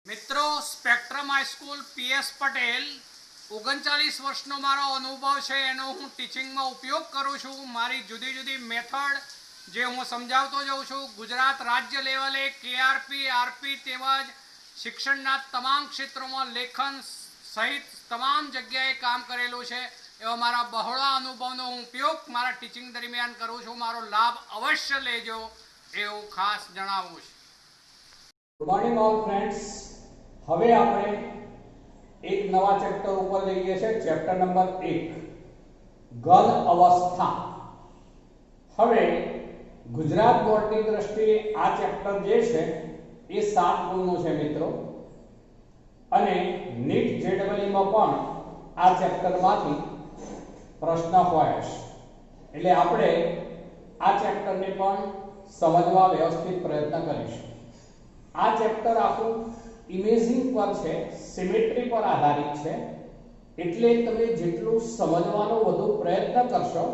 મિત્રો spectrum high school PS Patel 39 વર્ષનો મારો અનુભવ છે એનો હું ટીચિંગમાં ઉપયોગ કરું છું। મારી જુદી જુદી મેથડ જે હું સમજાવતો જાઉં છું। ગુજરાત રાજ્ય લેવલે કેઆરપી આરપી તેમજ શિક્ષણના તમામ ક્ષેત્રોમાં લેખન સહિત તમામ જગ્યાએ કામ કરેલું છે। એવા મારા બહોળા અનુભવનો હું ઉપયોગ મારા ટીચિંગ દરમિયાન કરું છું। મારો લાભ અવશ્ય લેજો એવું ખાસ જણાવું છું। Good morning all friends. હવે આપણે એક નવા ચેપ્ટર ઉપર જઈએ છીએ, ચેપ્ટર નંબર 1 ગલ અવસ્થા। હવે ગુજરાત બોર્ડની દ્રષ્ટિએ આ ચેપ્ટર જે છે એ 7 ગુણનું છે મિત્રો, અને નીટ જેડબલઈ માં પણ આ ચેપ્ટરમાંથી પ્રશ્ન હોય છે, એટલે આપણે આ ચેપ્ટરને પણ સમજવા વ્યવસ્થિત પ્રયત્ન કરીશું। આ ચેપ્ટર આખું ઇમેજિંગ પર છે, સિમેટ્રી પર આધારિત છે, એટલે તમે જેટલું સમજવાનો વધુ પ્રયત્ન કરશો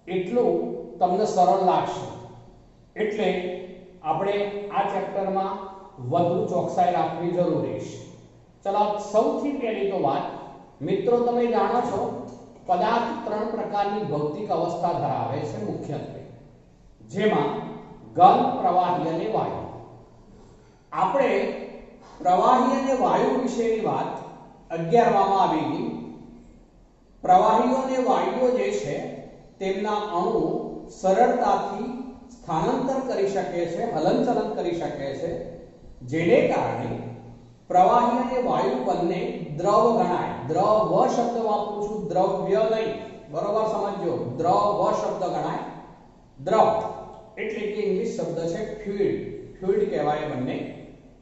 એટલું તમને સરળ લાગશે। એટલે આપણે આ ચેપ્ટરમાં વધુ ચોકસાઈ રાખવી જરૂરી છે। ચલો, સૌથી પહેલી તો વાત મિત્રો, તમે જાણો છો પદાર્થ 3 પ્રકારની ભૌતિક અવસ્થા ધરાવે છે મુખ્યત્વે, જેમાં ઘન, પ્રવાહી અને વાયુ। આપણે પ્રવાહી અને વાયુ વિશેની વાત 11માં આવી ગઈ। પ્રવાહીઓ અને વાયુઓ જે છે તેમના અણુ સરળતાથી સ્થાનાંતર કરી શકે છે, હલનચલન કરી શકે છે, જેને કારણે પ્રવાહી અને વાયુ બંને દ્રવ ગણાય। દ્રવ શબ્દ વાપરું છું, દ્રવ્ય નહીં, બરોબર સમજો। દ્રવ શબ્દ ગણાય। દ્રવ એટલે કે ઇંગ્લિશ શબ્દ છે ફ્લુઇડ, ફ્લુઇડ કહેવાય બંને,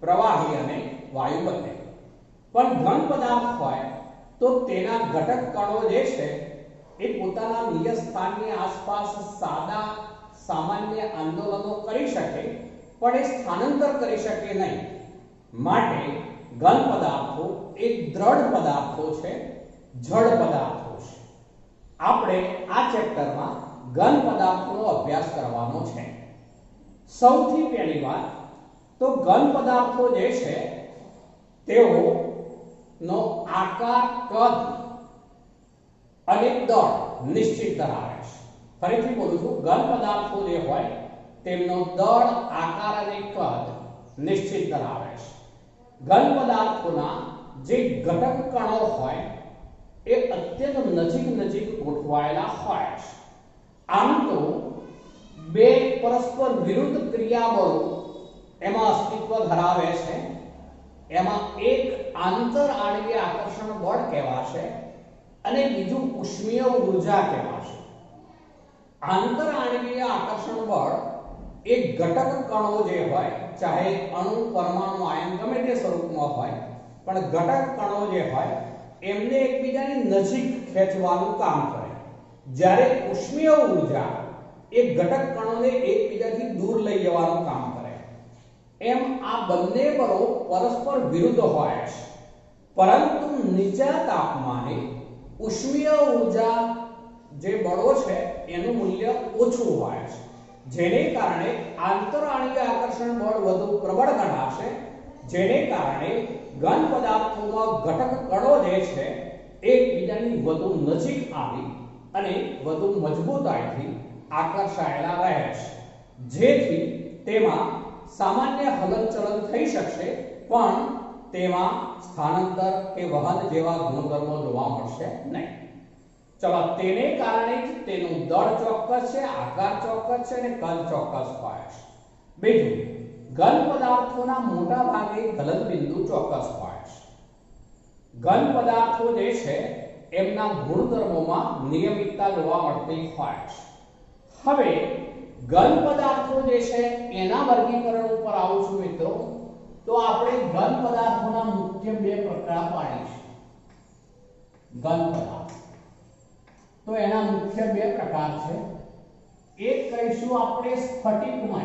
પ્રવાહી અને વાયુ બંને। પણ ઘન પદાર્થ હોય તો તેના ઘટક કણો જે છે એ પોતાના નિયત સ્થાનની આસપાસ સાદા સામાન્ય આંદોલનો કરી શકે, પણ એ સ્થાનાંતર કરી શકે નહીં। માટે ઘન પદાર્થો એ દ્રઢ પદાર્થો છે, જડ પદાર્થો છે। આપણે આ ચેપ્ટરમાં ઘન પદાર્થોનો અભ્યાસ કરવાનો છે। સૌથી પહેલી વાત તો ઘન પદાર્થો જે છે તેઓનો આકાર, કદ અને દળ નિશ્ચિત ધરાવે છે। ફરીથી બોલું છું, ઘન પદાર્થો જે હોય તેમનો દળ, આકાર અને કદ નિશ્ચિત ધરાવે છે। ઘન પદાર્થોના જે ઘટક કણો હોય એ અત્યંત નજીક ગોઠવાયેલા હોય છે। આમ તો બે પરસ્પર વિરુદ્ધ ક્રિયાબળો એમાં અસ્તિત્વ ધરાવે છે। એમાં એક આંતર આણ્વીય આકર્ષણ બળ કહેવાશે અને બીજું ઉષ્મીય ઊર્જા કહેવાશે। આંતર આણ્વીય આકર્ષણ બળ એ ઘટક કણો જે હોય, ચાહે અણુ, પરમાણુ, આયન ગમે તે સ્વરૂપમાં હોય, પણ ઘટક કણો જે હોય એમને એકબીજાની નજીક ખેંચવાનું કામ કરે, જ્યારે ઉષ્મીય ઊર્જા એ ઘટક કણોને એકબીજાથી દૂર લઈ જવાનું કામ કરે। એમ આ બંને બળો પરસ્પર વિરુદ્ધ હોય છે, પરંતુ નીચા તાપમાને ઉષ્મીય ઊર્જા જે બળો છે એનું મૂલ્ય ઓછું હોય છે, જેને કારણે આંતર આણ્વીય આકર્ષણ બળ વધુ પ્રબળ ગણાશે, જેને કારણે ઘન પદાર્થોમાં ઘટક કણો જે છે એકબીજાની વધુ નજીક આવી અને વધુ મજબૂતાઈથી આકર્ષાયેલા રહે છે, જેથી તેમાં સામાન્ય હલનચલન થઈ શકશે, પણ તેમાં સ્થાનાંતર કે વહન જેવા ગુણધર્મો જોવા મળશે નહીં। ચલો, તેને કારણે જ તેનું દળ ચોક્કસ છે, આકાર ચોક્કસ છે અને કદ ચોક્કસ હોય છે। બીજું, ઘન પદાર્થોના મોટા ભાગે ગલન બિંદુ ચોક્કસ હોય છે। ઘન પદાર્થો જે છે એમના ગુણધર્મોમાં નિયમિતતા જોવા મળતી હોય છે। હવે ઘન પદાર્થો જે છે એના વર્ગીકરણ ઉપર આવું છું મિત્રો, તો આપણે ઘન પદાર્થોના મુખ્ય 2 પ્રકાર પાડીશું। ઘન પદાર્થ તો એના મુખ્ય 2 પ્રકાર છે। એક કહીશું આપણે સ્ફટિકમય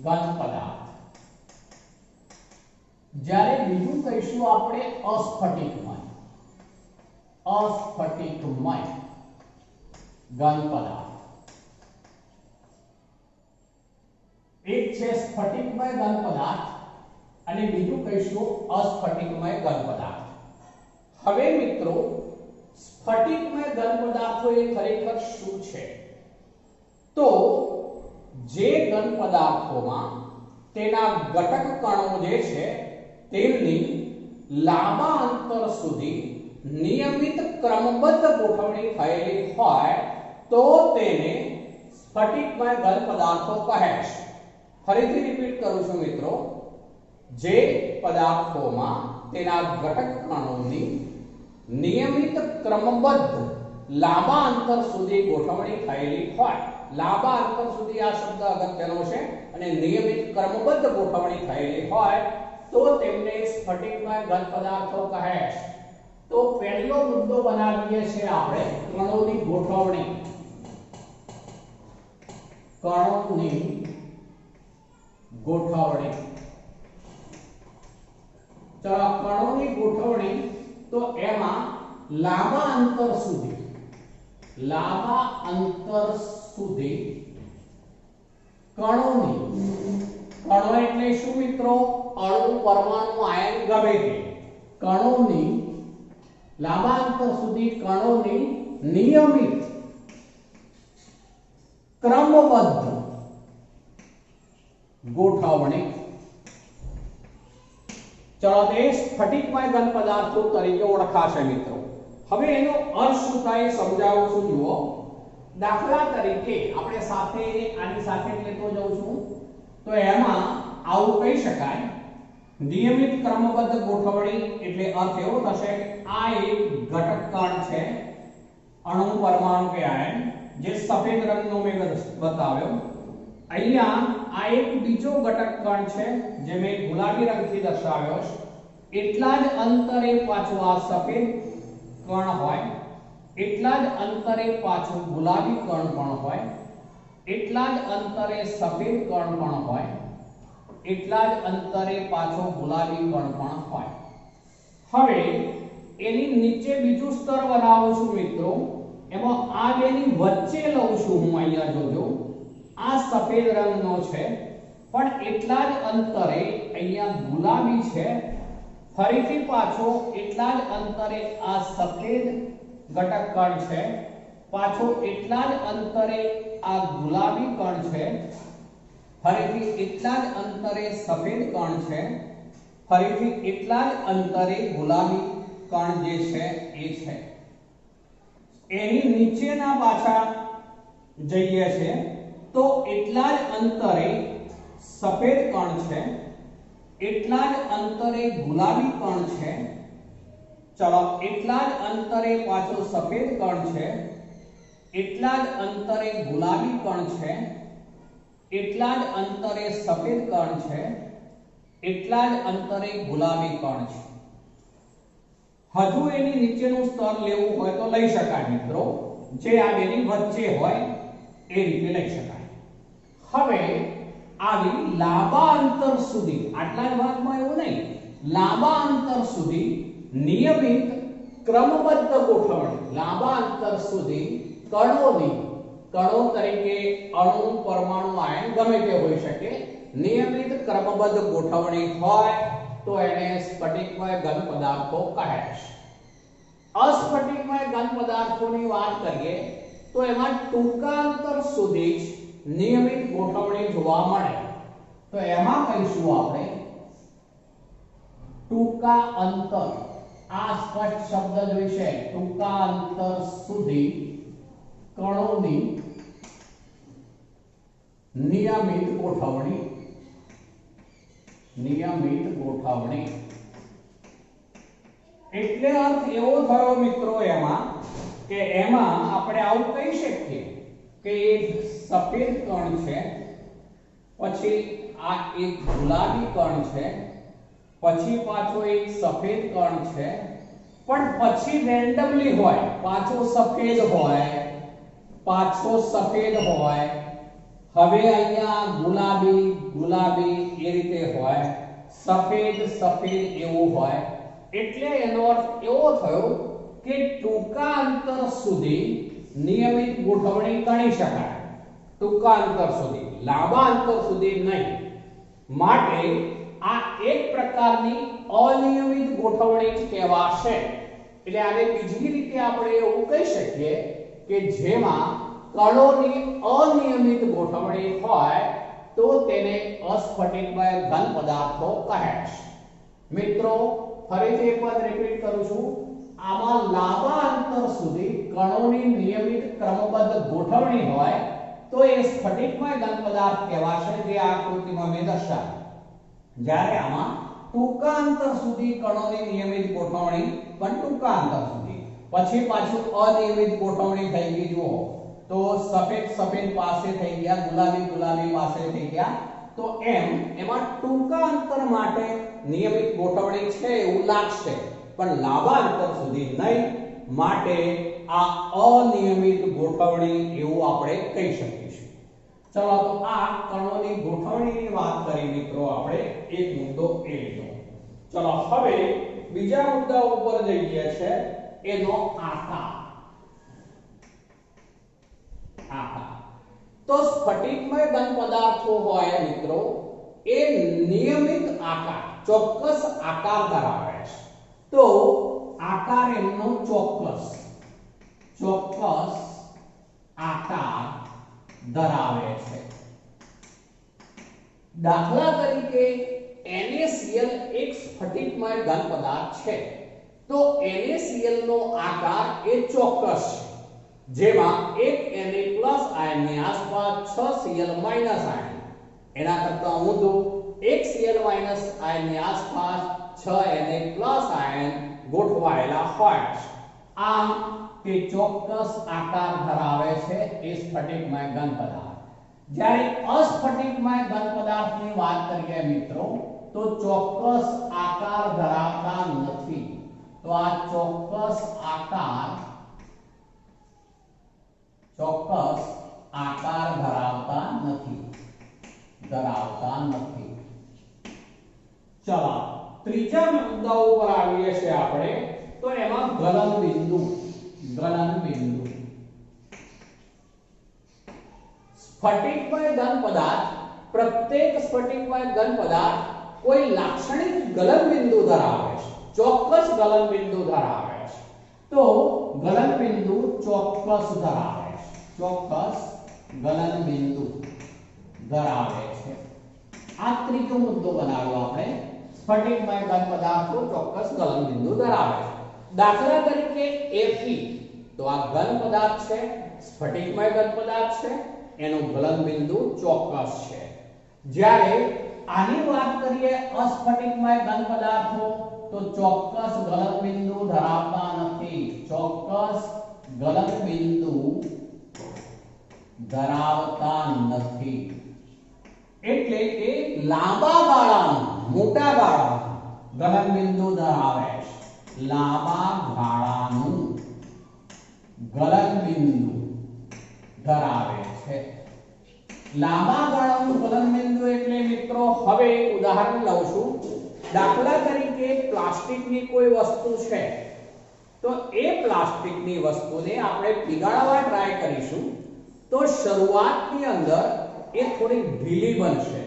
ઘન પદાર્થ, જ્યારે બીજું કહીશું આપણે અસ્ફટિકમય ઘન પદાર્થ। એક છે સ્ફટિકમય ઘન પદાર્થ અને બીજું કહીશું અસ્ફટિકમય ઘન પદાર્થ. હવે મિત્રો સ્ફટિકમય ઘન પદાર્થો એ ખરેખર શું છે? તો જે ઘન પદાર્થોમાં તેના ઘટક કણો જે છે તેમની લાંબા અંતર સુધી નિયમિત ક્રમબદ્ધ ગોઠવણી થયેલી હોય તો તેને સ્ફટિકમય ઘન પદાર્થો કહે છે. ફરીથી રિપીટ કરું છું મિત્રો, જે પદાર્થોમાં તેના ઘટક કણોની નિયમિત ક્રમબદ્ધ લાંબા અંતર સુધી ગોઠવણી થયેલી હોય, લાંબા અંતર સુધી આ શબ્દ અગત્યનો છે, અને નિયમિત ક્રમબદ્ધ ગોઠવણી થયેલી હોય તો તેમને સ્ફટિકમય ઘન પદાર્થો કહે છે. તો પહેલો મુદ્દો બનાવીએ છીએ આપણે કણોની ગોઠવણી. કણોની ગોઠવણી. ચલો કણોની ગોઠવણી, તો એમાં લાંબા અંતર સુધી કણોની, કણો એટલે શું મિત્રો? અણુ, પરમાણુ, આયન ગમે તે કણોની લાંબા અંતર સુધી કણોની નિયમિત ક્રમબદ્ધ ગોઠવણી. ચલો તે સ્ફટિકમય ઘન પદાર્થો તરીકે ઓળખાશે મિત્રો. હવે એનો અર્થ શું થાય સમજાવું છું. જુઓ, દાખલા તરીકે આપણે સાથે આની સાથે લેતો જાઉં છું, તો એમાં આવું કહી શકાય નિયમિત ક્રમબદ્ધ ગોઠવણી એટલે અર્થ એવો થશે કે આ એક ઘટક કણ છે, અણુ, પરમાણુ કે આયન, જે સફેદ રંગનો મેં બતાવ્યો. અહીંયા આ એક બીજો ઘટક કણ છે જે મેં ગુલાબી રંગથી દર્શાવ્યો છે. એટલા જ અંતરે પાછું આ સફેદ કણ હોય, એટલા જ અંતરે પાછું ગુલાબી કણ પણ હોય, એટલા જ અંતરે સફેદ કણ પણ હોય, એટલા જ અંતરે પાછો ગુલાબી કણ પણ હોય. હવે એની નીચે બીજું સ્તર બનાવું છું મિત્રો. એમાં આ બેની વચ્ચે લઉં છું હું. અહીંયા જોજો, આ સફેદ રંગનો છે, પણ એટલા જ અંતરે અહીંયા ગુલાબી છે. ફરીથી પાછો એટલા જ અંતરે આ સફેદ ઘટક કણ છે, પાછો એટલા જ અંતરે આ ગુલાબી કણ છે, ફરીથી એટલા જ અંતરે સફેદ કણ છે, ફરીથી એટલા જ અંતરે ગુલાબી કણ જે છે એ છે. એની નીચેના પાછા જઈએ છે તો એટલા જ અંતરે સફેદ કણ છે, એટલા જ અંતરે ગુલાબી કણ છે. ચલો, એટલા જ અંતરે પાછો સફેદ કણ છે, એટલા જ અંતરે ગુલાબી કણ છે, એટલા જ અંતરે સફેદ કણ છે, એટલા જ અંતરે ગુલાબી કણ છે. હજુ એની નીચેનું સ્તર લેવું હોય તો લઈ શકાય મિત્રો, જે આ બેની વચ્ચે હોય એ રીતે લઈ શકાય. હવે આવી લાંબા અંતર સુધી, આટલા જ ભાગમાં એવું નહીં, લાંબા અંતર સુધી નિયમિત ક્રમબદ્ધ ગોઠવણી, લાંબા અંતર સુધી કણોની, કણો તરીકે અણુ, પરમાણુ, આયન ગમે તે હોઈ શકે, નિયમિત ક્રમબદ્ધ ગોઠવણી હોય તો એને સ્ફટિકમય ઘન પદાર્થો કહે છે. અસ્ફટિકમય ઘન પદાર્થોની વાત કરીએ તો એમાં ટૂંકા અંતર સુધી જ નિયમિત ગોઠવણી જોવા મળે. તો એમાં કહીશું આપણે ટૂંકા અંતર. આ સ્પષ્ટ શબ્દ જોઈશે. ટૂંકા અંતર સુધી કણોની નિયમિત ગોઠવણી. નિયમિત ગોઠવણી એટલે અર્થ એવો થયો મિત્રો એમાં કે એમાં આપણે આવું કહી શકીએ કે એક સફેદ કણ છે, પછી આ એક ગુલાબી કણ છે, પછી પાછો એક સફેદ કણ છે, પણ પછી રેન્ડમલી હોય, પાછો સફેદ હોય, પાછો સફેદ હોય, હવે અહીંયા ગુલાબી ગુલાબી એ રીતે હોય, સફેદ સફેદ એવું હોય. એટલે એનો અર્થ એવો થયો કે ટૂંકા અંતર સુધી નિયમિત ગોઠવણી ગણી શકાય. ટૂંકા અંતર સુધી, લાંબા અંતર સુધી નહીં. માટે આ એક પ્રકારની અનિયમિત ગોઠવણી જ કહેવાશે. એટલે આને બીજી રીતે આપણે એવું કહી શકીએ કે જેમાં કણોની અનિયમિત ગોઠવણી હોય તો તેને અસ્ફટિકમય ઘન પદાર્થો કહે છે. મિત્રો ફરીથી એક વાર રિપીટ કરું છું. આમાં લાંબા અંતર સુધી કણોની નિયમિત ક્રમબદ્ધ ગોઠવણી હોય તો એ સ્ફટિકમય ઘન પદાર્થ કહેવાશે, જે આ આકૃતિમાં મેં દર્શાવ્યું. જ્યારે આમાં ટૂંકા અંતર સુધી કણોની નિયમિત ગોઠવણી, પણ ટૂંકા અંતર સુધી, પછી પાછું અનિયમિત ગોઠવણી થઈ ગઈ. જુઓ તો સફેદ સફેદ પાસે થઈ ગયા, ગુલાબી ગુલાબી પાસે થઈ ગયા. તો એમાં ટૂંકા અંતર માટે નિયમિત ગોઠવણી છે એવું લાગશે, પણ લાંબા અંતર સુધી નહીં. માટે આ અનિયમિત ગોઠવણી એવું આપણે કહી શકીશું. ચલો તો આ કણોની ગોઠવણીની વાત કરી મિત્રો, આપણે એક મુદ્દો એ લીધો. ચલો હવે બીજા મુદ્દા ઉપર જઈએ છે, એનો આકાર. તો સ્ફટિકમય ઘન પદાર્થો હોય મિત્રો, એ નિયમિત આકાર, ચોક્કસ આકાર ધરાવે છે. તો આકાર એમનો ચોક્કસ આકાર ધરાવે છે. દાખલા તરીકે NaCl એક સ્ફટિકમય ઘન પદાર્થ છે. તો NaCl નો આકાર એ ચોક્કસ છે, જેમાં એક Na+ આયનની આસપાસ 6 Cl- આયન, એના કરતા ઊંધું એક Cl- આયનની આસપાસ 6 Na+ આયન ગોઠવાયેલા હોય છે. આમ તે ચોક્કસ આકાર ધરાવે છે એ સ્ફટિકમય ઘન પદાર્થ. જ્યારે અસ્ફટિકમય ઘન પદાર્થની વાત કરીએ મિત્રો, તો ચોક્કસ આકાર ધરાવતા નથી. તો આ ચોક્કસ આકાર ધરાવતા નથી. ચલો ત્રીજા મુદ્દા ઉપર આવીએ છીએ આપણે. તો એમાં ગલન બિંદુ. સ્ફટિકમય ઘન પદાર્થ, પ્રત્યેક સ્ફટિકમય ઘન પદાર્થ કોઈ લાક્ષણિક ગલન બિંદુ ધરાવે છે, ચોક્કસ ગલન બિંદુ ધરાવે છે. તો ગલન બિંદુ ચોક્કસ ધરાવે છે. આ ત્રીજો મુદ્દો બનાવ્યો આપણે. સ્ફટિકમય ઘન પદાર્થો ચોક્કસ ગલન બિંદુ ધરાવે છે. દાખલા તરીકે Fe, તો આ ઘન પદાર્થ છે, સ્ફટિકમય ઘન પદાર્થ છે, એનું ગલન બિંદુ ચોક્કસ છે. જ્યારે આની વાત કરીએ અસ્ફટિકમય ઘન પદાર્થો, તો ચોક્કસ ગલન બિંદુ ધરાવતા નથી. એટલે કે લાંબા ગાળાનું, મોટા ગાળાનું ગલન બિંદુ ધરાવે છે. લાંબા ગાળાનું ગલન બિંદુ ધરાવે છે. લાંબા ગાળાનું ગલન બિંદુ એટલે મિત્રો, હવે ઉદાહરણ લઉં છું. દાખલા તરીકે પ્લાસ્ટિકની કોઈ વસ્તુ છે, તો એ પ્લાસ્ટિકની વસ્તુને આપણે પીગાળવા ટ્રાય કરીશું, તો શરૂઆતની અંદર એ થોડી ઢીલી બનશે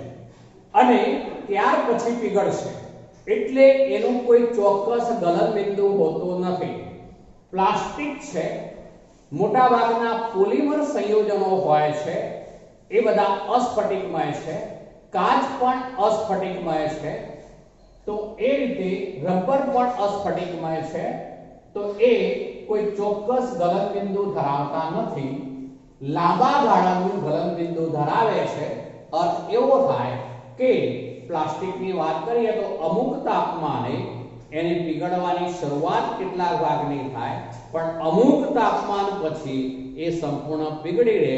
અને ત્યાર પછી પીગળશે. એટલે એનું કોઈ ચોક્કસ ગલન બિંદુ હોતું નથી. પ્લાસ્ટિક છે, મોટા ભાગના પોલિમર સંયોજનો હોય છે, એ બધા અસ્ફટિકમય છે. કાચ પણ અસ્ફટિકમય છે. તો એ રીતે રબર પણ અસ્ફટિકમય છે. તો એ કોઈ ચોક્કસ ગલન બિંદુ ધરાવતા નથી, લાંબા ગાળાનું ગલન બિંદુ ધરાવે છે. અર્થ એવો થાય કે પ્લાસ્ટિકની વાત કરીએ તો અમુક તાપમાને એની પીગળવાની શરૂઆત કેટલાક ભાગની થાય, પણ અમુક તાપમાન પછી એ સંપૂર્ણ પીગળી રહે.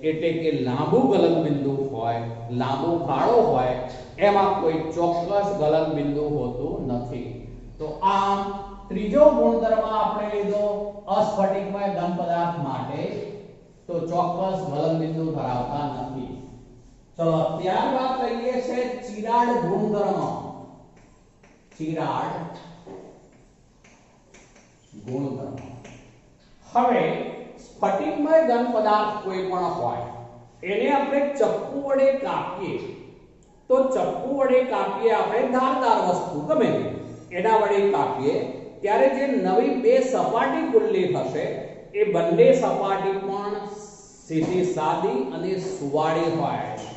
એટલે કે લાંબુ ગલન બિંદુ હોય, લાંબો ગાળો હોય, એમાં કોઈ ચોક્કસ ગલન બિંદુ હોતું નથી. તો આમ ત્રીજો ગુણધર્મ આપણે લીધો અસ્ફટિકમય ઘન પદાર્થ માટે, તો ચોક્કસ ગલન બિંદુ ધરાવતા નથી. ચલો ત્યારબાદ લઈએ છે ચિરાડ ગુણધર્મ. હવે સ્ફટિકમય ઘન પદાર્થ કોઈ પણ હોય, એને આપણે ચપ્પુ વડે કાપીએ તો ચપ્પુ વડે કાપીએ આપણે ધારદાર વસ્તુ ગમે તે એના વડે કાપીએ ત્યારે જે નવી બે સપાટી ખુલ્લી થશે એ બંને સપાટી પણ સીધી સાદી અને સુવાળી હોય છે.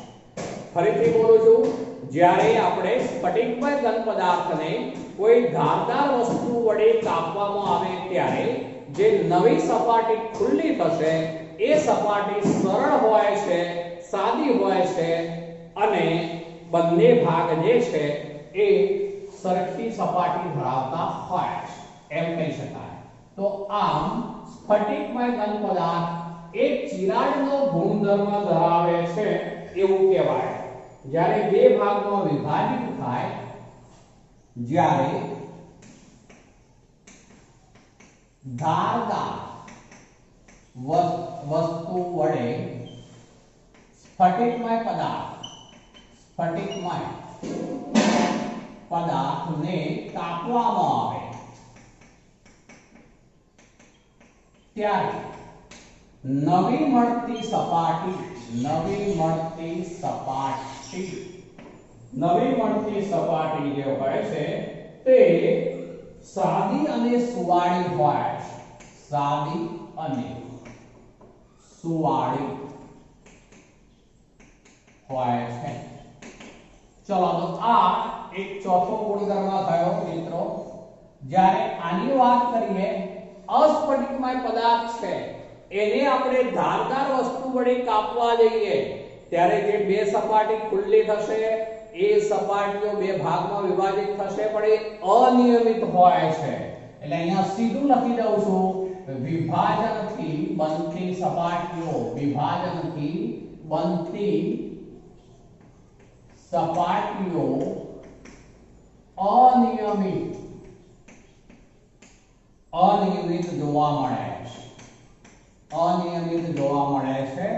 ફરીથી બોલું છું, જ્યારે આપણે સ્ફટિકમય ઘન પદાર્થને કોઈ ધારદાર વસ્તુ વડે કાપવામાં આવે ત્યારે જે નવી સપાટી ખુલ્લી થશે એ સપાટી સરળ હોય છે, સાદી હોય છે અને બંને ભાગ જે છે એ સરખી સપાટી ધરાવતા હોય છે એમ કહી શકાય. તો આમ સ્ફટિકમય ઘન પદાર્થ એ ચિરાડનો ગુણધર્મ ધરાવે છે એવું કહેવાય. જ્યારે બે ભાગમાં વિભાજિત થાય, જ્યારે ધારદાર વસ્તુ વડે સ્ફટિકમય પદાર્થને કાપવામાં આવે ત્યારે નવી મળતી સપાટી જે હોય છે તે સાદી અને સુવાળી હોય છે. સાદી અને સુવાળી હોય છે. ચલો તો આ એક ચોથો ગુણધર્મ થયો મિત્રો. જ્યારે આની વાત કરીએ, અસ્ફટિકમય પદાર્થ છે એને આપણે ધારદાર વસ્તુ વડે કાપવા જઈએ ત્યારે જે બે સપાટી ખુલ્લી થશે એ સપાટીઓ બે ભાગમાં વિભાજિત થશે પણ એ અનિયમિત હોય છે. એટલે અહીંયા સીધું લખી દઉં છું, વિભાજનથી બનતી સપાટીઓ અનિયમિત જોવા મળે છે.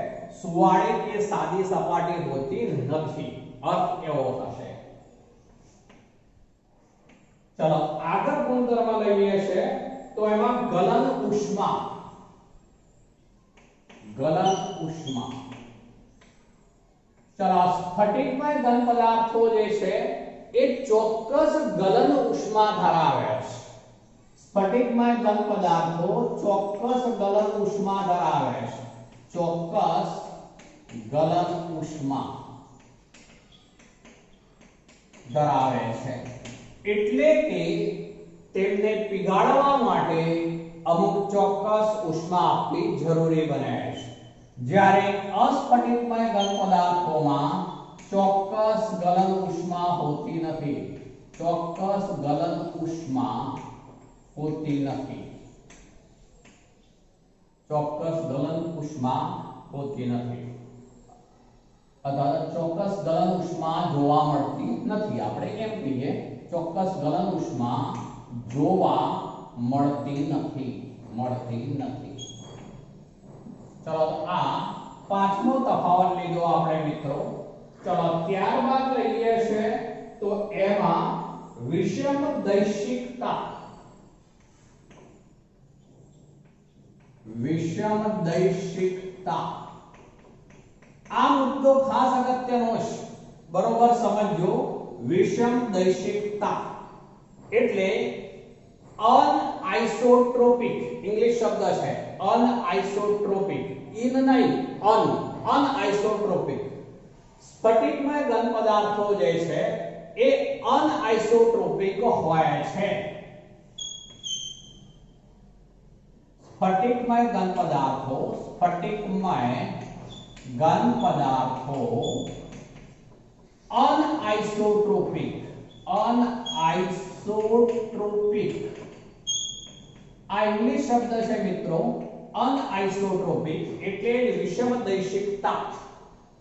સુવાળી કે સાદી સપાટી હોતી નથી. અર્થ એવો થશે. ચલો આગળ ગુણધર્મ લઈએ છે તો એમાં ગલન ઉષ્મા. ચલો સ્ફટિકમય ઘન પદાર્થો જે છે એ ચોક્કસ ગલન ઉષ્મા ધરાવે છે. સ્ફટિકમય ઘન પદાર્થો ચોક્કસ ગલન ઉષ્મા ધરાવે છે. એટલે કે તેમને પીગાળવા માટે અમુક ચોક્કસ ઉષ્મા આપવી જરૂરી બને છે. જ્યારે અસ્ફટિકમય ઘન પદાર્થોમાં ચોક્કસ ગલન ઉષ્મા હોતી નથી. અથવા ચોક્કસ ગલન ઉષ્મા જોવા મળતી નથી. આપણે એમ કહીએ ચોક્કસ ગલન ઉષ્મા જોવા મળતી નથી. ચલો આ પાંચમો તફાવત લીધો આપણે મિત્રો. ચલો ત્યારબાદ લઈએ છે તો એમાં વિષમ દૈશિકતા. આ મુદ્દો ખાસ અગત્યનો છે, બરોબર સમજો. વિષમ દૈશિકતા એટલે અનઆઇસોટ્રોપિક ઇંગ્લિશ શબ્દ છે. અનઆઇસોટ્રોપિક, ઇન નહીં, અનઆઇસોટ્રોપિક. સ્ફટિકમય ઘન પદાર્થો જે છે એ અનઆઇસોટ્રોપિક હોય છે. સ્ફટિકમય ઘન પદાર્થો અનઆઇસોટ્રોપિક. આ ઇંગ્લિશ શબ્દ છે મિત્રો. અનઆઇસોટ્રોપિક એટલે વિષમ દૈશિકતા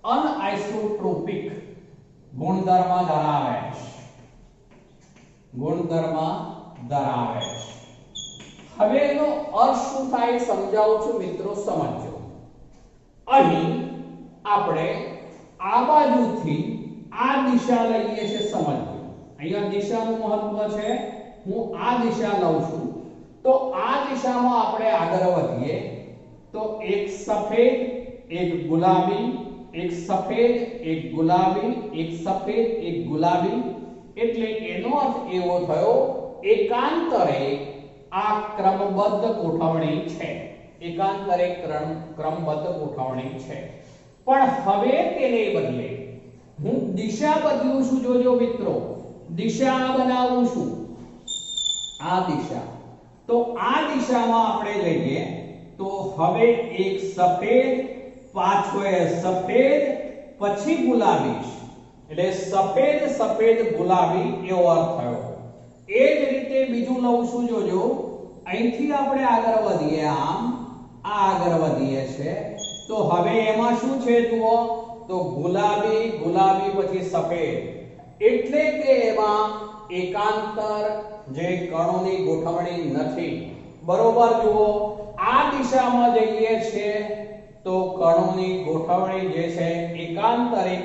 અનઆઇસોટ્રોપિક ગુણધર્મ ધરાવે છે. હવે એનો અર્થ શું થાય સમજાવું છું મિત્રો, સમજો. અહીં આપણે આ બાજુથી આ દિશા લઈએ છે. સમજો અહીંયા દિશાનું મહત્વ છે. હું આ દિશા લઉં છું તો આ દિશામાં આપણે આગળ વધીએ તો એક સફેદ, એક ગુલાબી એક સફેદ એક ગુલાબી, એક સફેદ એક ગુલાબી, એટલે એનો અર્થ એવો થયો એકાંતરે આ ક્રમબદ્ધ ગોઠવણી છે, એકાંતરે ક્રમબદ્ધ ગોઠવણી છે। પણ હવે તેને બદલે હું દિશા બદલું છું। જોજો મિત્રો, દિશા બનાવું છું, આ દિશા, તો આ દિશામાં આપણે લઈએ તો હવે એક સફેદ, પાછો એ સફેદ, પછી ગુલાબી, એટલે સફેદ સફેદ ગુલાબી એવો અર્થ થયો। એ જ રીતે બીજું લઉં છું। જોજો, અહીંથી આપણે આગળ વધીએ, આમ આ આગળ વધીએ છે, તો હવે એમાં શું છે જુઓ, તો ગુલાબી ગુલાબી પછી સફેદ, એટલે કે એમાં એકાંતર જે કણોની ગોઠવણી નથી। બરોબર, જુઓ આ દિશામાં જઈએ છે તો કણોની ગોઠવણી જે છે એકાંતરિક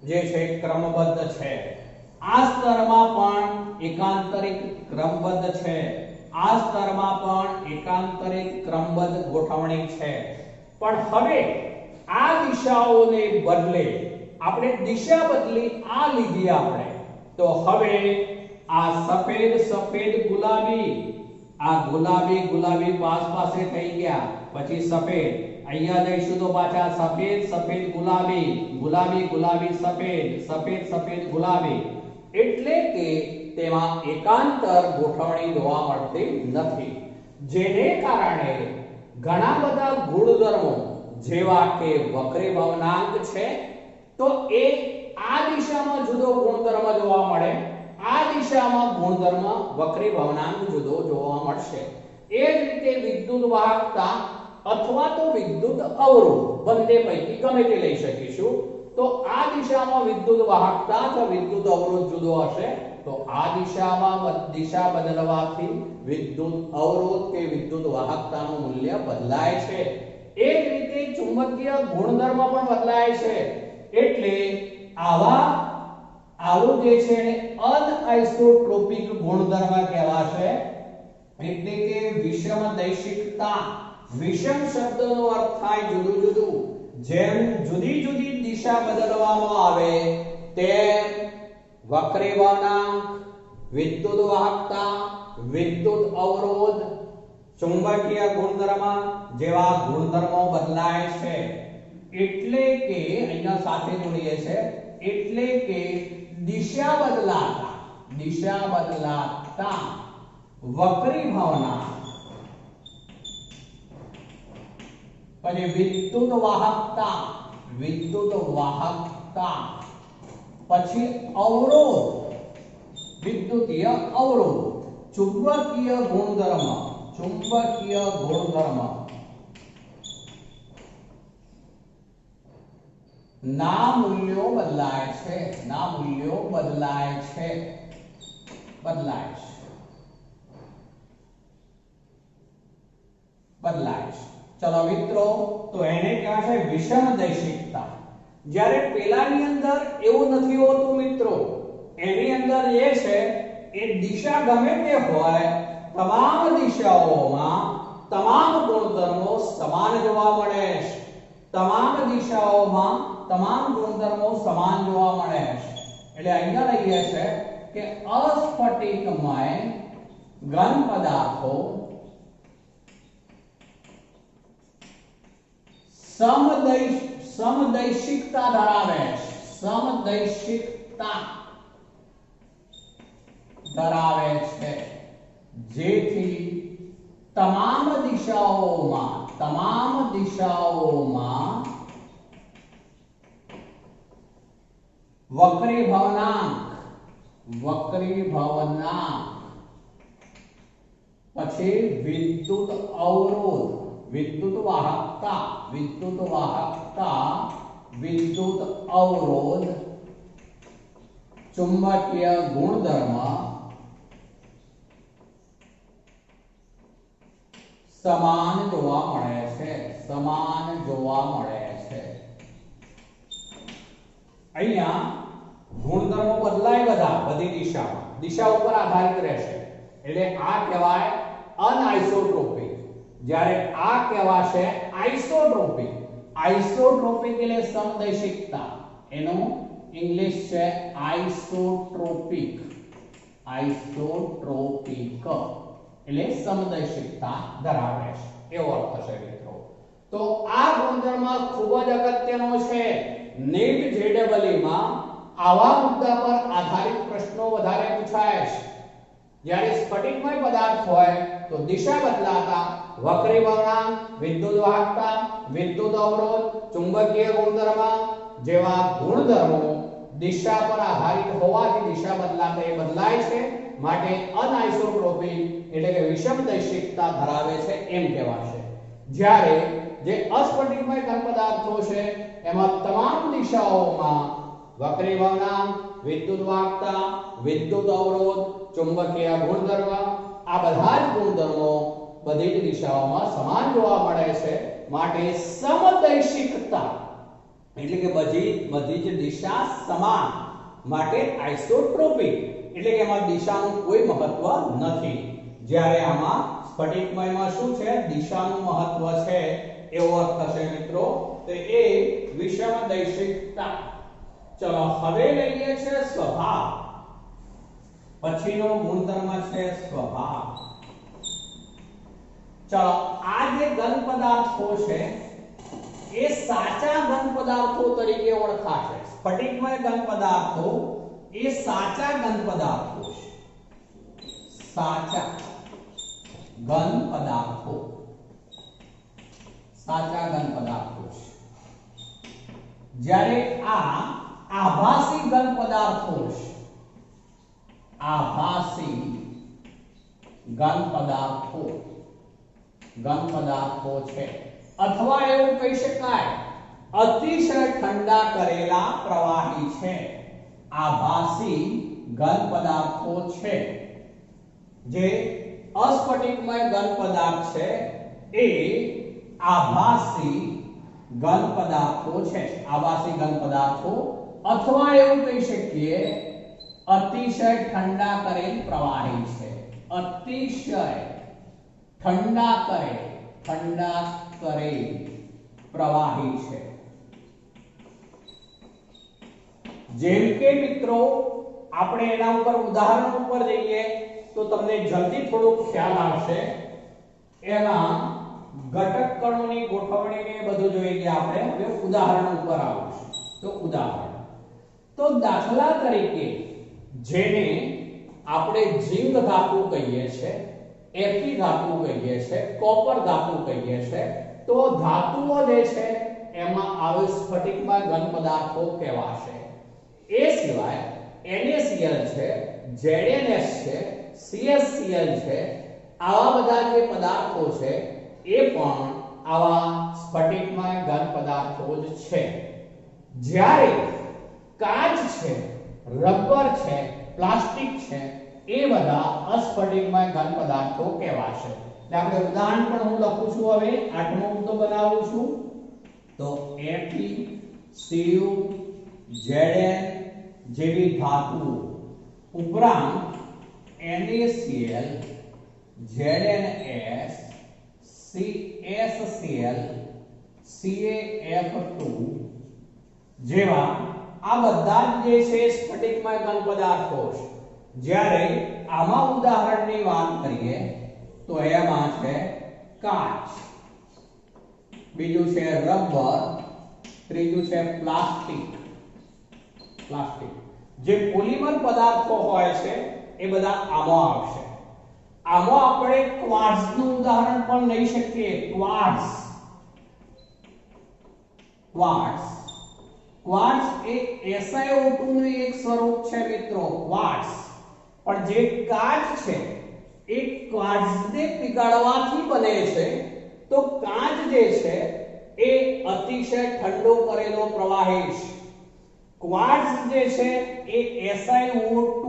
જે છે ક્રમબદ્ધ છે। આ સ્તરમાં પણ એકાંતરિક ક્રમબદ્ધ છે, આ સ્તરમાં પણ એકાંતરિક ક્રમબદ્ધ ગોઠવણી છે। પણ હવે આ દિશાઓને બદલે આપણે દિશા બદલી આ લીધી આપણે, તો હવે આ સફેદ સફેદ ગુલાબી, આ ગુલાબી ગુલાબી પાસે થઈ ગયા, પછી સફેદ, અહીંયા જઈશું તો પાછા સફેદ સફેદ ગુલાબી, ગુલાબી ગુલાબી સફેદ, સફેદ સફેદ ગુલાબી, એટલે કે તેમાં એકાંતર ગોઠવણી જોવા મળતી નથી। જેને કારણે ઘણા બધા ગુણધર્મો જેવા કે વક્રી ભવનાંક છે, તો એ આ દિશામાં જુદો ગુણધર્મ જોવા મળે, આ દિશામાં ગુણધર્મ વક્રી ભવનાંક જુદો જોવા મળશે। એ જ રીતે વિદ્યુત વાહકતા અથવા તો વિદ્યુત અવરોધ, બંને પૈકી ગમે તે લઈ શકીશું। તો આ દિશામાં વિદ્યુત વાહકતા અથવા વિદ્યુત અવરોધ જુદો હશે, તો આ દિશામાં દિશા બદલવાથી વિદ્યુત અવરોધ કે વિદ્યુત વાહકતાનું મૂલ્ય બદલાય છે। એ જ રીતે ચુંબકીય ગુણધર્મ પણ બદલાય છે, એટલે આવું જે છે એને અનઆઇસોટ્રોપિક ગુણધર્મ કહેવાશે, એટલે કે વિષમદૈશિકતા। વિષમ શબ્દનો અર્થ થાય જુદું જુદું, જેમ જુદી જુદી દિશા બદલવામાં આવે તેમ વક્રી ભવનાંક, વિદ્યુત વાહકતા, વિદ્યુત અવરોધ, ચુંબકીય ગુણધર્મ જેવા ગુણધર્મો બદલાય છે। એટલે કે અહીંયા સાથે જોડીએ છે, એટલે કે દિશા બદલાતા વક્રી ભવનાંક, પછી વિદ્યુત વાહકતા, પછી અવરોધ, વિદ્યુતીય અવરોધ, ચુંબકીય ગુણધર્મ ના મૂલ્યો બદલાય છે, બદલાય છે। ચલો મિત્રો, તો એને કહેવાય છે વિષમદૈશિકતા। જ્યારે પેલાની અંદર એવું નથી હોતું મિત્રો, એની અંદર એ છે એ દિશા ગમે તે હોય, તમામ દિશાઓમાં તમામ ગુણધર્મો સમાન જોવા મળે છે, તમામ દિશાઓમાં તમામ ગુણધર્મો સમાન જોવા મળે છે। એટલે અહીંયા લઈએ છે કે અસ્ફટિકમય ઘન પદાર્થો સમદૈશિકતા ધરાવે છે, જેથી તમામ દિશાઓમાં વક્રી ભવનાંક, પછી વિદ્યુત અવરોધ, વિદ્યુત વાહકતા, વિદ્યુત અવરોધ, ચુંબકીય ગુણધર્મ સમાન જોવા મળે છે। અહીંયા ગુણધર્મો બદલાય, બધી દિશા ઉપર આધારિત રહેશે, એટલે આ કહેવાય અનઆઇસોટ્રોપિક, જ્યારે આ કહેવાશે આઇસોટ્રોપિક। આઇસોટ્રોપિક એટલે સમદૈશિકતા, એનો ઇંગ્લિશ છે આઇસોટ્રોપિક. આઇસોટ્રોપિક એટલે સમદૈશિકતા ધરાવે છે એવો અર્થ થશે મિત્રો. તો આ ગુણધર્મ ખૂબ જ અગત્યનો છે. નીટ જેડબલઈ માં આવા મુદ્દા પર આધારિત પ્રશ્નો વધારે પૂછાય છે. જ્યારે સ્ફટિકમય પદાર્થ હોય તો દિશા બદલાતા, વક્રી વળાંક, વિદ્યુત વાહકતા, વિદ્યુત અવરોધ, ચુંબકીય ગુણધર્મ જેવા ગુણધર્મો દિશા પર આધારિત હોવાથી દિશા બદલાતા એ બદલાય છે, માટે અનઆઇસોટ્રોપિક એટલે કે વિષમદૈશિકતા ધરાવે છે એમ કહેવાશે. જ્યારે જે અસ્ફટિકમય ઘન પદાર્થો છે એમાં તમામ દિશાઓમાં વક્રી વળાંક, વિદ્યુત વાહકતા, વિદ્યુત અવરોધ, ચુંબકીય ગુણધર્મ આ બધા જ ગુણધર્મો બધી જ દિશાઓમાં સમાન જોવા મળે છે, માટે સમદૈશિકતા એટલે કે બધી જ દિશા સમાન, માટે આઇસોટ્રોપિક એટલે કે એમાં દિશાનું કોઈ મહત્વ નથી. જ્યારે આમાં સ્ફટિકમયમાં શું છે, દિશાનું મહત્વ છે એવો અર્થ થશે મિત્રો. તો એ વિષમદૈશિકતા. ચલો હવે લઈએ છે સ્વભાવ. પછીનો ગુણધર્મ છે સ્વભાવ. ચલો આ જે ઘન પદાર્થો છે એ સાચા ઘન પદાર્થો તરીકે ઓળખાશે. સ્ફટિકમય ઘન પદાર્થો એ સાચા ઘન પદાર્થો છે. સાચા ઘન પદાર્થો, સાચા ઘન પદાર્થો છે. જ્યારે આ આભાસી ઘન પદાર્થો છે. આભાસી ઘન પદાર્થો છે, અથવા એવું કહી શકાય અતિશય ઠંડા કરેલા પ્રવાહી છે. આભાસી ઘન પદાર્થો છે. જે અસ્ફટિકમય ઘન પદાર્થ છે એ આભાસી ઘન પદાર્થો છે. આભાસી ઘન પદાર્થો, અથવા એવું કહી શકીએ અતિશય ઠંડા કરેલ પ્રવાહી છે. અતિશય ઠંડા કરેલ પ્રવાહી છે. જેમ કે મિત્રો આપણે એના ઉપર ઉદાહરણ ઉપર જઈએ તો તમને જલ્દી થોડો ખ્યાલ આવશે. એના ઘટક કણોની ગોઠવણીને બધું જોઈ ગયા આપણે. હવે ઉદાહરણ ઉપર આવીશું. તો ઉદાહરણ તો દાખલા તરીકે જેને આપણે ઝિંક ધાતુ કહીએ છીએ, એફી ધાતુ કહીએ છીએ, કોપર ધાતુ કહીએ છીએ, તો ધાતુઓ જે છે એમાં આવે સ્ફટિકમય ઘન પદાર્થો કહેવાશે. એ સિવાય NaCl છે, ZnS છે, CsCl છે, આવા બધા જે પદાર્થો છે એ પણ આવા સ્ફટિકમય ઘન પદાર્થો જ છે. જ્યારે કાચ છે, રબર છે, પ્લાસ્ટિક છે, એ બધા અસ્ફટિકમય ઘન પદાર્થો કહેવાશે. એટલે આપણે ઉદાહરણ પણ હું લખું છું. હવે 8મો મુદ્દો બનાવું છું. તો Fe, Cu, Zn જેવી ધાતુઓ ઉપરાંત NaCl, ZnS, CsCl, CaF2 જેવા આ બધા જ જે છે સ્ફટિકમય ઘન પદાર્થો છે. જ્યારે આમાં ઉદાહરણની વાત કરીએ તો એમાં છે કાચ, બીજું છે રબર, ત્રીજું છે પ્લાસ્ટિક. જે પોલિમર પદાર્થો હોય છે એ બધા આમાં આવશે. આમાં આપણે ક્વાર્ટ્ઝનું ઉદાહરણ પણ લઈ શકીએ. ક્વાર્ટ્ઝ એ SiO2 નું એક સ્વરૂપ છે મિત્રો. ક્વાર્ટ્ઝ પણ જે કાચ છે એ ક્વાર્ટ્ઝને પીગાળવાથી બને છે. તો કાચ જે છે એ અતિશય ઠંડો કરેલો પ્રવાહી છે. ક્વાર્ટ્ઝ જે છે એ SiO2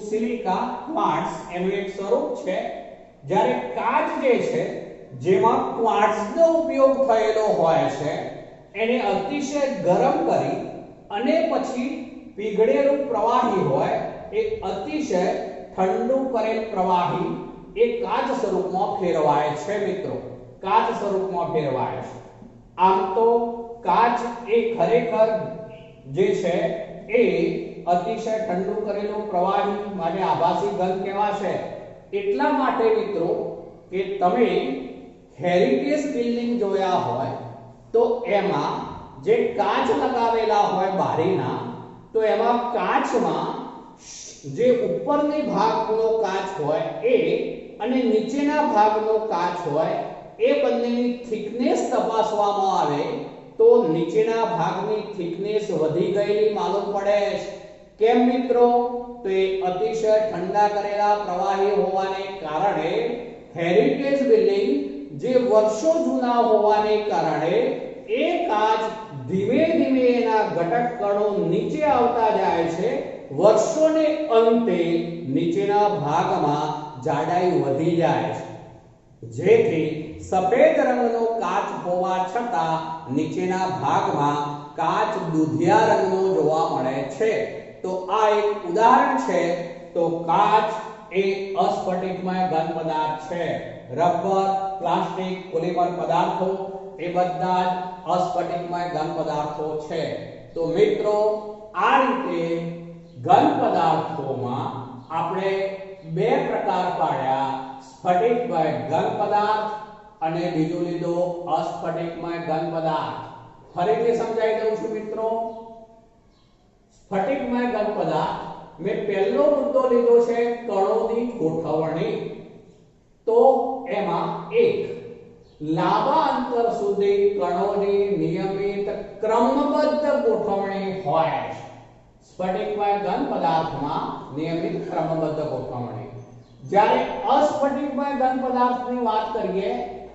સિલિકા ક્વાર્ટ્ઝ એનું એક સ્વરૂપ છે. જ્યારે કાચ જે છે જેમાં ક્વાર્ટ્ઝનો ઉપયોગ થયેલો હોય છે એને અતિશય ગરમ કરી અને પછી પીગળેલું પ્રવાહી હોય એ અતિશય ઠંડુ કરેલ પ્રવાહી એ કાચ સ્વરૂપમાં ફેરવાય છે મિત્રો. કાચ સ્વરૂપમાં ફેરવાય છે. આમ તો કાચ એ ખરેખર જે છે એ અતિશય ઠંડુ કરેલું પ્રવાહી માટે આભાસી ઘન કહેવાશે. એટલા માટે મિત્રો કે તમે હેરિટેજ બિલ્ડિંગ જોયા હોય તો એમાં જે કાચ લગાવેલા હોય બારીના, તો એમાં કાચમાં જે ઉપરની ભાગનો કાચ હોય એ અને નીચેના ભાગનો કાચ હોય એ બંનેની થિકનેસ તપાસવામાં આવે તો નીચેના ભાગની થિકનેસ વધી ગયેલી માલુમ પડે છે. કેમ મિત્રો? તો એ અતિશય ઠંડા કરેલા પ્રવાહી હોવાને કારણે હેરિટેજ બિલ્ડિંગ જે વર્ષો જૂના હોવાને કારણે એ કાચ ધીમે ધીમે એના ઘટક કણો નીચે આવતા જાય છે. વર્ષોને અંતે નીચેના ભાગમાં જાડાઈ વધી જાય છે, જેથી સફેદ રંગનો કાચ હોવા છતાં નીચેના ભાગમાં કાચ દૂધિયા રંગનો જોવા મળે છે. તો આ એક ઉદાહરણ છે. તો કાચ એ અસ્ફટિકમય ઘન પદાર્થ છે. રબર, પ્લાસ્ટિક, પોલિમર પદાર્થો એ બધા જ અસ્ફટિકમય ઘન પદાર્થો છે. તો મિત્રો આ રીતે ઘન પદાર્થોમાં આપણે બે પ્રકાર પાડ્યા, સ્ફટિકમય ઘન પદાર્થ અને બીજું લીધો અસ્ફટિકમય ઘન પદાર્થ. ફરીથી સમજાવી દઉં છું મિત્રો. સ્ફટિકમય ઘન પદાર્થ મેં પહેલો મુદ્દો લીધો છે કણોની ગોઠવણી. તો એમાં એક લાંબા અંતર સુધી કણોની નિયમિત ક્રમબદ્ધ ગોઠવણી હોય છે. સ્ફટિકમય ઘન પદાર્થમાં નિયમિત ક્રમબદ્ધ ગોઠવણી. જ્યારે અસ્ફટિકમય ઘન પદાર્થની વાત કરીએ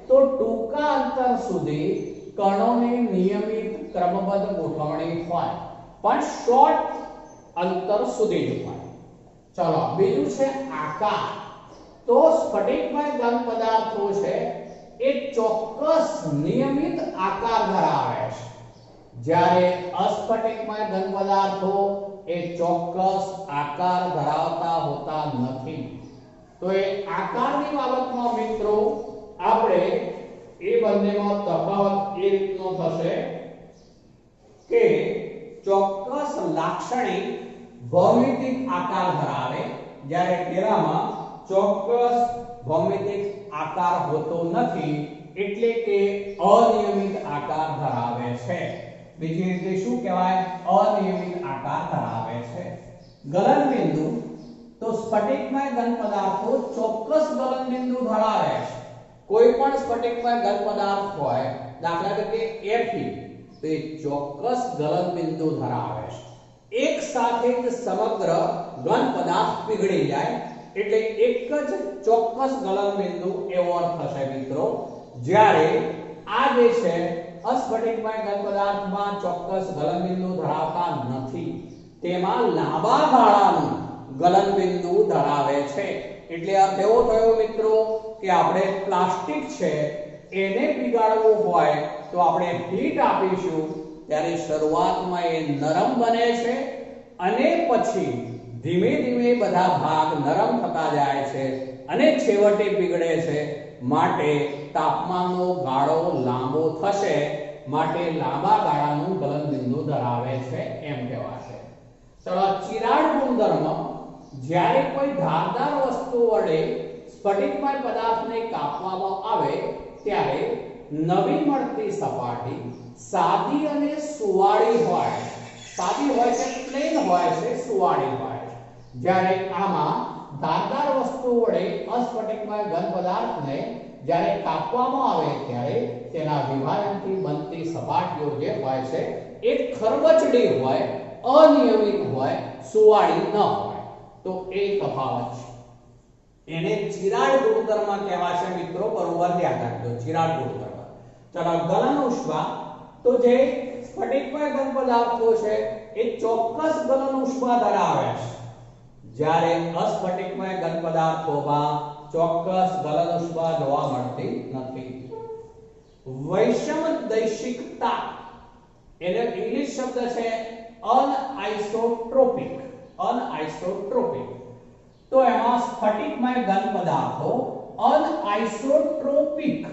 તો ટૂંકા અંતર સુધી કણોની નિયમિત ક્રમબદ્ધ ગોઠવણી હોય, પણ શોર્ટ અંતર સુધી જ હોય. ચલો બીજું છે આકાર. તો સ્ફટિકમય ઘન પદાર્થો છે એ ચોક્કસ નિયમિત આકાર ધરાવે છે, જ્યારે અસ્ફટિકમય ઘન પદાર્થો એ ચોક્કસ આકાર ધરાવતા હોતા નથી. તો એ આકારની બાબતમાં મિત્રો આપણે એ બંનેમાં તફાવત એ રીતનો થશે કે ચોક્કસ લાક્ષણિક ભૌમિતિક આકાર ધરાવે, જ્યારે પેલામાં ચોક્કસ ભૌમિતિક આકાર હોતો નથી, એટલે કે અનિયમિત આકાર ધરાવે છે. બીજી રીતે શું કહેવાય? અનિયમિત આકાર ધરાવે છે. ગલનબિંદુ. તો સ્ફટિકમય ઘન પદાર્થો ચોક્કસ ગલનબિંદુ ધરાવે છે. કોઈ પણ સ્ફટિકમય ઘન પદાર્થ હોય, દાખલા તરીકે Fe, તો એ ચોક્કસ ગલનબિંદુ ધરાવે છે. એક સાથે જ સમગ્ર ઘન પદાર્થ પીગળી જાય એટલે એક જ ચોક્કસ ગલનબિંદુ એવો અર્થ થશે મિત્રો. જ્યારે આ જે છે અસ્ફટિકમય ઘન પદાર્થમાં ચોક્કસ ગલનબિંદુ ધરાવતા નથી, તેમાં લાંબા ગાળાનું ગલનબિંદુ ધરાવે છે. એટલે અર્થ એવો થયો મિત્રો કે આપણે પ્લાસ્ટિક છે એને પીગાળવું હોય તો આપણે હીટ આપીશું, ત્યારે શરૂઆતમાં એ નરમ બને છે અને પછી ધીમે ધીમે બધા ભાગ નરમ થતા જાય છે અને છેવટે પીગળે છે. માટે તાપમાનનો ગાળો લાંબો થશે, માટે લાંબા ગાળાનું ગલનબિંદુ ધરાવે છે એમ કહેવાશે. ચલો ચિરાડ ગુણધર્મ. જ્યારે કોઈ ધારદાર વસ્તુ વડે સ્ફટિકમય પદાર્થને કાપવામાં આવે ત્યારે નવી મળતી સપાટી સાદી અને સુવાળી હોય. સાદી હોય છે, પ્લેન હોય છે, સુવાળી હોય છે. જ્યારે આમાં ધારદાર વસ્તુ વડે અસ્ફટિકમય ઘન પદાર્થને જ્યારે કાપવામાં આવે ત્યારે તેના વિભાજનથી બનતી સપાટીઓ જે હોય છે એ ખરબચડી હોય, અનિયમિત હોય, સુવાળી ન હોય. તો એ તફાવત છે. એને ચિરાડ ગુણધર્મ કહેવાશે મિત્રો. બરોબર યાદ રાખજો, ચિરાડ ગુણધર્મ. ચલો ગલન ઉષ્મા. તો જે સ્ફટિકમય ઘન પદાર્થો છે એ ચોક્કસ ગલન ઉષ્મા ધરાવે છે, જ્યારે અસ્ફટિકમય ઘન પદાર્થોમાં ચોક્કસ ગલન ઉષ્મા જોવા મળતી નથી. વૈષમદૈશિકતા. એનો ઇંગ્લિશ શબ્દ છે અનઆઇસોટ્રોપિક. અનઆઇસોટ્રોપિક. તો એમાં સ્ફટિકમય ઘન પદાર્થો અનઆઇસોટ્રોપિક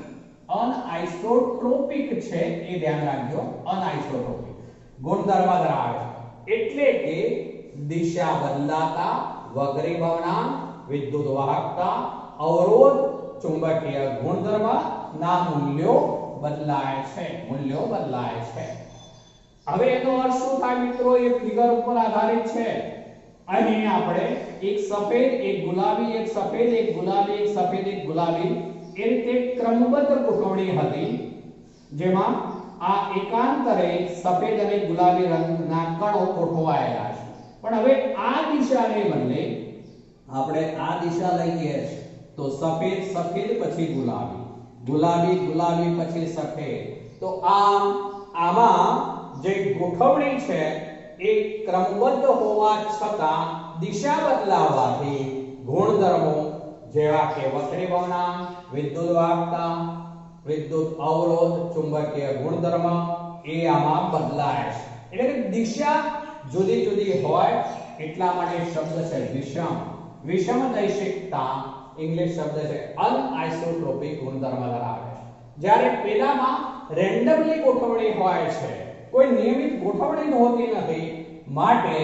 અનઆઇસોટ્રોપિક છે એ ધ્યાન રાખજો, અનઆઇસોટ્રોપિક ગુણધર્મ ધરાવે છે એટલે કે દિશા બદલાતા, વક્રીભવનાંક, વિદ્યુત વાહકતા, અવરોધ, ચુંબકીય ગુણધર્મ ના મૂલ્યો બદલાય છે, મૂલ્યો બદલાય છે. હવે એનો અર્થ શું થાય મિત્રો? એ ફિગર ઉપર આધારિત છે. અહીં આપણે એક સફેદ, એક ગુલાબી, એક સફેદ, એક ગુલાબી, એક સફેદ, એક ગુલાબી એ રીતે ક્રમબદ્ધ ગોઠવણી હતી, જેમાં આ એકાંતરે સફેદ અને ગુલાબી રંગના કણો ગોઠવાયેલા છે. પણ હવે આ દિશાને બદલે આપણે આ દિશા લઈએ તો સફેદ સફેદ પછી ગુલાબી, ગુલાબી ગુલાબી પછી સફેદ. તો આમાં જે ગોઠવણી છે એ ક્રમબદ્ધ હોવા છતાં દિશા બદલાવાથી ગુણધર્મો જેવા કે વક્રીભવનાંક, વિદ્યુત વાહકતા, વિદ્યુત અવરોધ, ચુંબકીય ગુણધર્મ એ આમાં બદલાય છે. એટલે કે દિશા જુદી જુદી હોય એટલા માટે શબ્દ છે વિષમ. વિષમદૈશિકતા ઇંગ્લિશ શબ્દ છે, અનઆઇસોટ્રોપિક ગુણધર્મ ધરાવે છે. જ્યારે પેલામાં રેન્ડમલી ગોઠવણી હોય છે, કોઈ નિયમિત ગોઠવણી હોતી નથી, માટે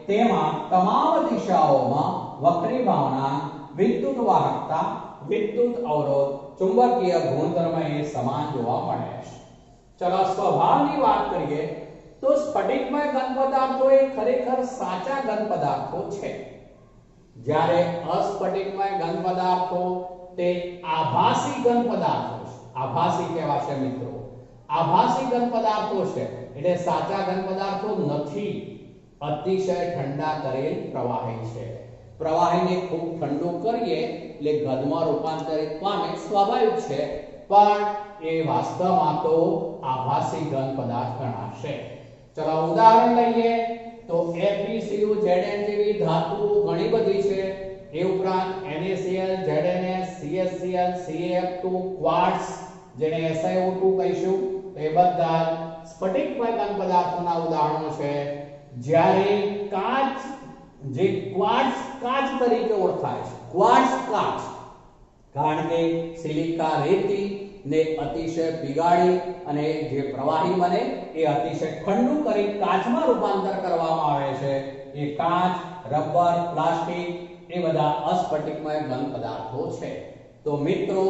તેમાં તમામ દિશાઓમાં વક્રીભવનાંક, વિદ્યુત વાહકતા, વિદ્યુત અવરોધ, ચુંબકીય ગુણધર્મ એ સમાન જોવા મળે છે. ચલો સ્વભાવની વાત કરીએ તો સ્ફટિકમય ઘન પદાર્થો એ ખરેખર સાચા ઘન પદાર્થો છે, જ્યારે અસ્ફટિકમય ઘન પદાર્થો તે આભાસી ઘન પદાર્થો છે. આભાસી કહેવાશે મિત્રો, આભાસી ઘન પદાર્થો છે એટલે સાચા ઘન પદાર્થો નથી. અતિશય ઠંડા કરેલ પ્રવાહી છે. પ્રવાહીને ખૂબ ઠંડુ કરીએ એટલે ઘનમાં રૂપાંતરિત પામે, સ્વાભાવિક છે, પણ એ વાસ્તવમાં તો આભાસી ઘન પદાર્થ ગણાશે. ચલો ઉદાહરણ લઈએ તો FeCu Zn જેવી ધાતુઓ ઘણી બધી છે. એ ઉપરાંત NaCl, ZnS, CsCl, CaF2, quartz જેને SiO2 કહીશું, એ બધા સ્ફટિકમય ઘન પદાર્થોના ઉદાહરણો છે. જ્યારે કાચ, જે ક્વાર્ટઝ કાચ તરીકે ઓળખાય છે, ક્વાર્ટઝ કાચ, કારણ કે સિલિકા રેતી ને અતિશય પીગાળી અને જે પ્રવાહી બને એ અતિશય ઠંડુ કરી કાચમાં રૂપાંતર કરવામાં આવે છે. એ કાચ, રબર, પ્લાસ્ટિક એ બધા અસ્ફટિકમય ઘન પદાર્થો છે. તો મિત્રો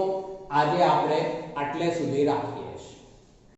આજે આપણે આટલે સુધી રાખીએ.